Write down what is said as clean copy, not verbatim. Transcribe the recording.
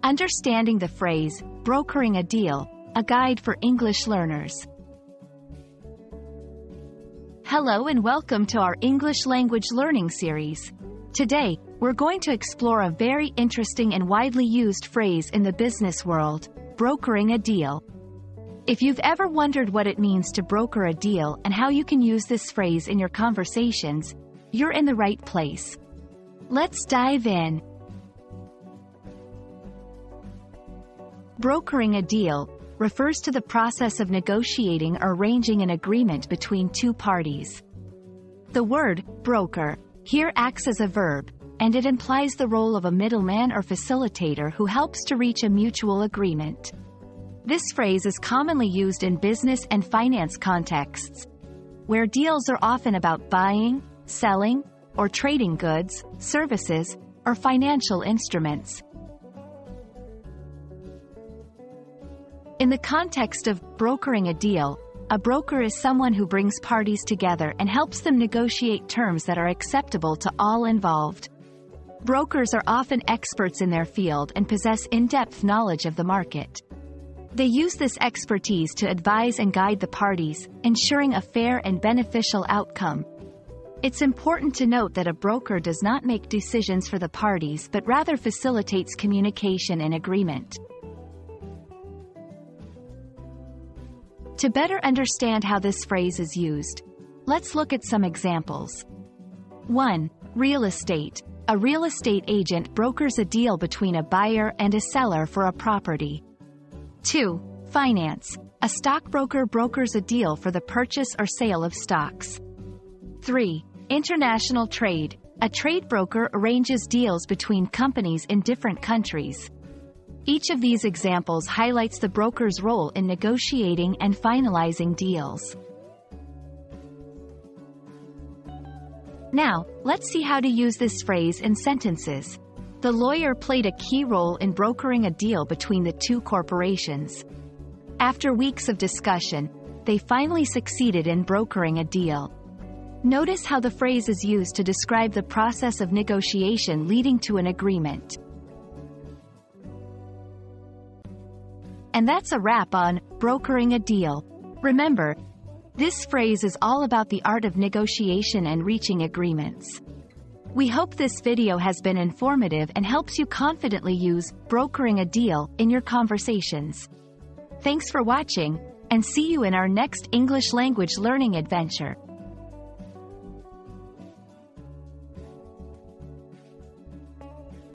Understanding the phrase, brokering a deal, a guide for English learners. Hello and welcome to our English language learning series. Today, we're going to explore a very interesting and widely used phrase in the business world, brokering a deal. If you've ever wondered what it means to broker a deal and how you can use this phrase in your conversations, you're in the right place. Let's dive in. Brokering a deal refers to the process of negotiating or arranging an agreement between two parties. The word broker here acts as a verb, and it implies the role of a middleman or facilitator who helps to reach a mutual agreement. This phrase is commonly used in business and finance contexts, where deals are often about buying, selling, or trading goods, services, or financial instruments. In the context of brokering a deal, a broker is someone who brings parties together and helps them negotiate terms that are acceptable to all involved. Brokers are often experts in their field and possess in-depth knowledge of the market. They use this expertise to advise and guide the parties, ensuring a fair and beneficial outcome. It's important to note that a broker does not make decisions for the parties but rather facilitates communication and agreement. To better understand how this phrase is used, let's look at some examples. 1. Real estate. A real estate agent brokers a deal between a buyer and a seller for a property. 2. Finance. A stockbroker brokers a deal for the purchase or sale of stocks. 3. International trade. A trade broker arranges deals between companies in different countries. Each of these examples highlights the broker's role in negotiating and finalizing deals. Now, let's see how to use this phrase in sentences. The lawyer played a key role in brokering a deal between the two corporations. After weeks of discussion, they finally succeeded in brokering a deal. Notice how the phrase is used to describe the process of negotiation leading to an agreement. And that's a wrap on brokering a deal. Remember, this phrase is all about the art of negotiation and reaching agreements. We hope this video has been informative and helps you confidently use brokering a deal in your conversations. Thanks for watching, and see you in our next English language learning adventure.